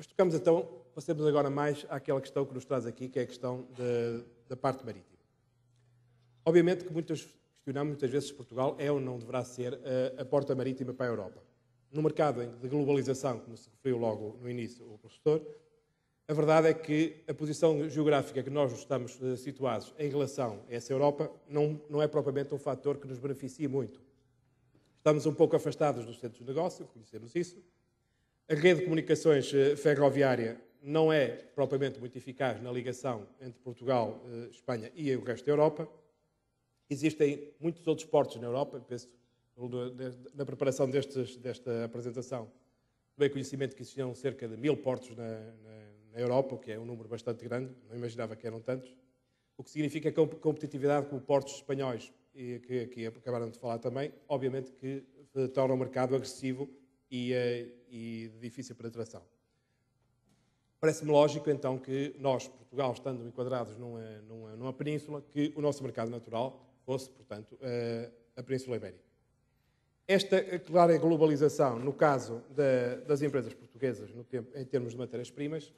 Mas tocamos então, passemos agora mais àquela questão que nos traz aqui, que é a questão da parte marítima. Obviamente que questionamos muitas vezes se Portugal é ou não deverá ser a porta marítima para a Europa. No mercado de globalização, como se referiu logo no início o professor, a verdade é que a posição geográfica que nós estamos situados em relação a essa Europa não é propriamente um fator que nos beneficie muito. Estamos um pouco afastados dos centros de negócio, reconhecemos isso. A rede de comunicações ferroviária não é propriamente muito eficaz na ligação entre Portugal, Espanha e o resto da Europa. Existem muitos outros portos na Europa, penso, na preparação desta apresentação, tomei conhecimento que existiam cerca de 1000 portos na Europa, o que é um número bastante grande, não imaginava que eram tantos, o que significa que a competitividade com portos espanhóis, e que aqui acabaram de falar também, obviamente que torna o mercado agressivo e de difícil penetração. Parece-me lógico, então, que nós, Portugal, estando enquadrados numa península, que o nosso mercado natural fosse, portanto, a Península Ibérica. Esta clara globalização, no caso das empresas portuguesas, em termos de matérias-primas,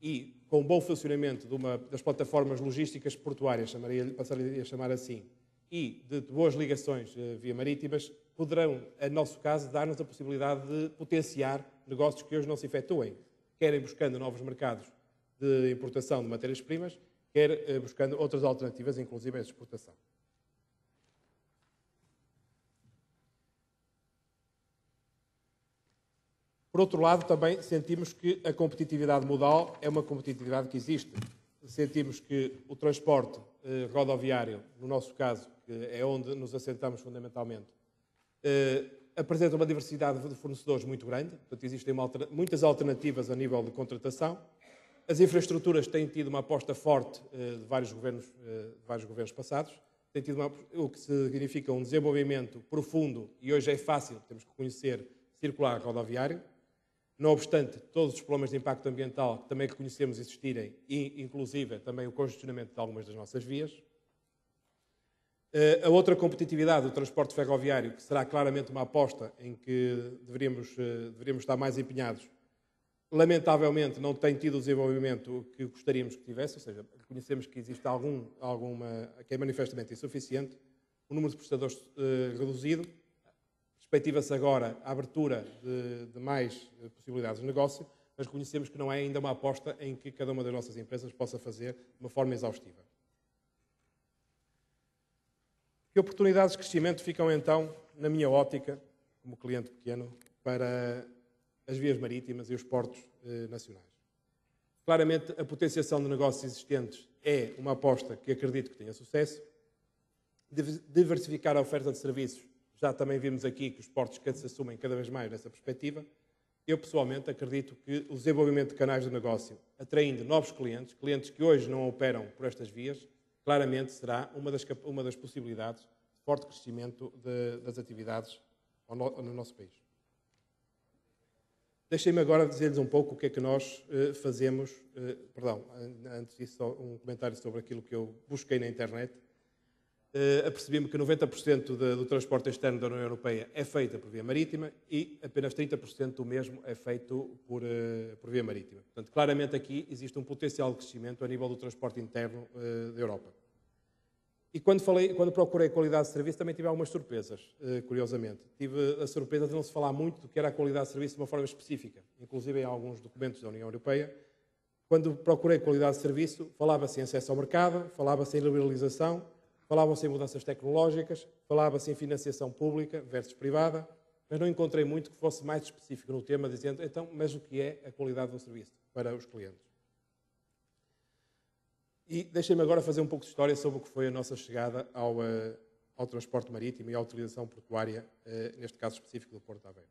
e com o bom funcionamento das plataformas logísticas portuárias, passaria a chamar assim, e de boas ligações via marítimas, poderão, em nosso caso, dar-nos a possibilidade de potenciar negócios que hoje não se efetuem, quer buscando novos mercados de importação de matérias-primas, quer buscando outras alternativas, inclusive a exportação. Por outro lado, também sentimos que a competitividade modal é uma competitividade que existe. Sentimos que o transporte rodoviário, no nosso caso, que é onde nos assentamos fundamentalmente, apresenta uma diversidade de fornecedores muito grande, portanto existem muitas alternativas a nível de contratação. As infraestruturas têm tido uma aposta forte de vários governos passados, o que significa um desenvolvimento profundo, e hoje é fácil, temos que reconhecer, circular rodoviário. Não obstante, todos os problemas de impacto ambiental que também reconhecemos existirem, e inclusive também o congestionamento de algumas das nossas vias. A outra competitividade do transporte ferroviário, que será claramente uma aposta em que deveríamos estar mais empenhados, lamentavelmente não tem tido o desenvolvimento que gostaríamos que tivesse, ou seja, reconhecemos que existe que é manifestamente insuficiente, o número de prestadores reduzido. Perspectiva-se agora a abertura de mais possibilidades de negócio, mas reconhecemos que não é ainda uma aposta em que cada uma das nossas empresas possa fazer de uma forma exaustiva. Que oportunidades de crescimento ficam então, na minha ótica, como cliente pequeno, para as vias marítimas e os portos nacionais? Claramente, a potenciação de negócios existentes é uma aposta que acredito que tenha sucesso. Diversificar a oferta de serviços. Já também vimos aqui que os portos se assumem cada vez mais nessa perspectiva. Eu, pessoalmente, acredito que o desenvolvimento de canais de negócio, atraindo novos clientes que hoje não operam por estas vias, claramente será uma das possibilidades de forte crescimento das atividades no nosso país. Deixem-me agora dizer-lhes um pouco o que é que nós fazemos. Antes disso, um comentário sobre aquilo que eu busquei na internet. Apercebi-me que 90% do transporte externo da União Europeia é feito por via marítima e apenas 30% do mesmo é feito por via marítima. Portanto, claramente aqui existe um potencial de crescimento a nível do transporte interno da Europa. E quando procurei qualidade de serviço também tive algumas surpresas, curiosamente. Tive a surpresa de não se falar muito do que era a qualidade de serviço de uma forma específica, inclusive em alguns documentos da União Europeia. Quando procurei qualidade de serviço, falava-se em acesso ao mercado, falava-se em liberalização, falavam-se em mudanças tecnológicas, falava-se em financiação pública versus privada, mas não encontrei muito que fosse mais específico no tema, dizendo, então, mas o que é a qualidade do serviço para os clientes? E deixem-me agora fazer um pouco de história sobre o que foi a nossa chegada ao transporte marítimo e à utilização portuária, neste caso específico do Porto de Aveiro.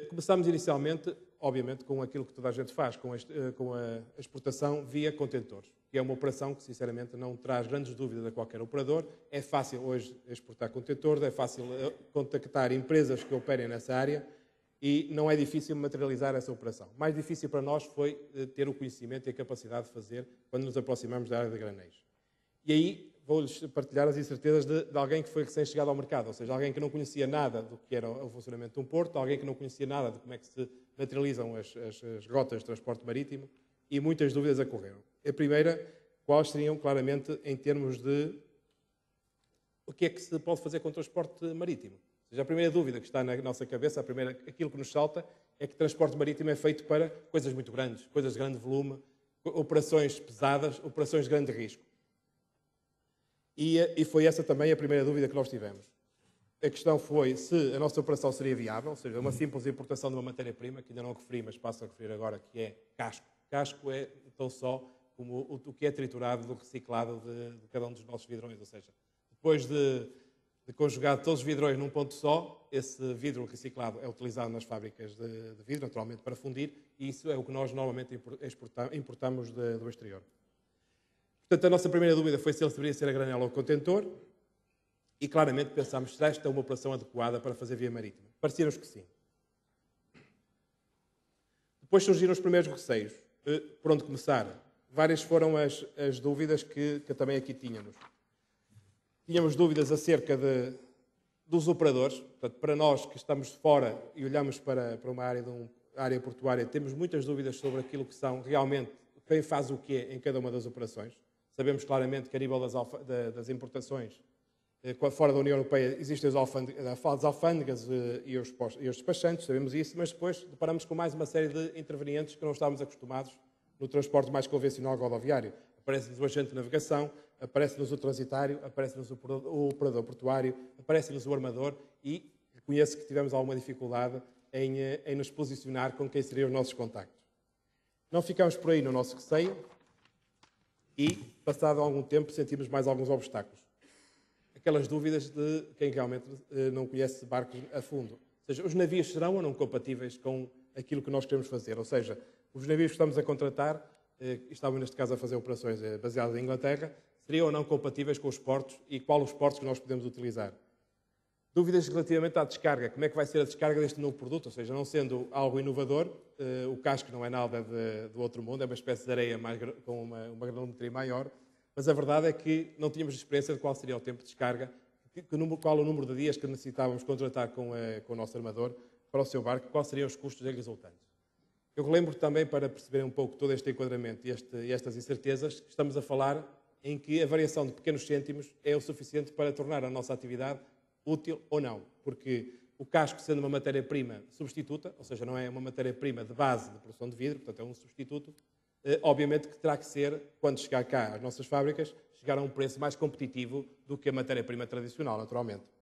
Começámos inicialmente, obviamente, com aquilo que toda a gente faz, com a exportação via contentores, que é uma operação que, sinceramente, não traz grandes dúvidas a qualquer operador. É fácil hoje exportar contentores, é fácil contactar empresas que operem nessa área e não é difícil materializar essa operação. Mais difícil para nós foi ter o conhecimento e a capacidade de fazer quando nos aproximamos da área de granéis. E aí vou-lhes partilhar as incertezas de alguém que foi recém-chegado ao mercado, ou seja, alguém que não conhecia nada do que era o funcionamento de um porto, alguém que não conhecia nada de como é que se materializam as rotas de transporte marítimo, e muitas dúvidas ocorreram. A primeira, quais seriam claramente em termos de o que é que se pode fazer com o transporte marítimo? Ou seja, a primeira dúvida que está na nossa cabeça, aquilo que nos salta, é que o transporte marítimo é feito para coisas muito grandes, coisas de grande volume, operações pesadas, operações de grande risco. E foi essa também a primeira dúvida que nós tivemos. A questão foi se a nossa operação seria viável, ou seja, uma simples importação de uma matéria-prima, que ainda não referi, mas passo a referir agora, que é casco. Casco é tão só como o que é triturado do reciclado de cada um dos nossos vidrões, ou seja, depois de conjugar todos os vidrões num ponto só, esse vidro reciclado é utilizado nas fábricas de vidro, naturalmente, para fundir, e isso é o que nós normalmente importamos do exterior. Portanto, a nossa primeira dúvida foi se ele deveria ser a granel ou contentor, e claramente pensámos, será esta uma operação adequada para fazer via marítima? Parecia-nos que sim. Depois surgiram os primeiros receios. Por onde começar? Várias foram as dúvidas que também aqui tínhamos. Tínhamos dúvidas acerca dos operadores. Portanto, para nós que estamos de fora e olhamos para uma área portuária, temos muitas dúvidas sobre aquilo que são realmente, quem faz o quê em cada uma das operações. Sabemos claramente que a nível das importações, fora da União Europeia, existem as alfândegas e os despachantes, sabemos isso, mas depois deparamos com mais uma série de intervenientes que não estávamos acostumados no transporte mais convencional rodoviário. Aparece-nos o agente de navegação, aparece-nos o transitário, aparece-nos o operador portuário, aparece-nos o armador e reconheço que tivemos alguma dificuldade em nos posicionar com quem seriam os nossos contactos. Não ficámos por aí no nosso receio e, passado algum tempo, sentimos mais alguns obstáculos. Aquelas dúvidas de quem realmente não conhece barcos a fundo. Ou seja, os navios serão ou não compatíveis com aquilo que nós queremos fazer? Ou seja, os navios que estamos a contratar, estavam neste caso a fazer operações baseadas em Inglaterra, seriam ou não compatíveis com os portos e qual os portos que nós podemos utilizar? Dúvidas relativamente à descarga. Como é que vai ser a descarga deste novo produto? Ou seja, não sendo algo inovador, o casco não é nada do outro mundo, é uma espécie de areia com uma granometria maior, mas a verdade é que não tínhamos experiência de qual seria o tempo de descarga, qual o número de dias que necessitávamos contratar com o nosso armador para o seu barco, quais seriam os custos resultantes. Eu relembro também, para perceberem um pouco todo este enquadramento e estas incertezas, que estamos a falar em que a variação de pequenos cêntimos é o suficiente para tornar a nossa atividade útil ou não, porque o casco, sendo uma matéria-prima substituta, ou seja, não é uma matéria-prima de base de produção de vidro, portanto é um substituto, obviamente que terá que ser, quando chegar cá às nossas fábricas, chegar a um preço mais competitivo do que a matéria-prima tradicional, naturalmente.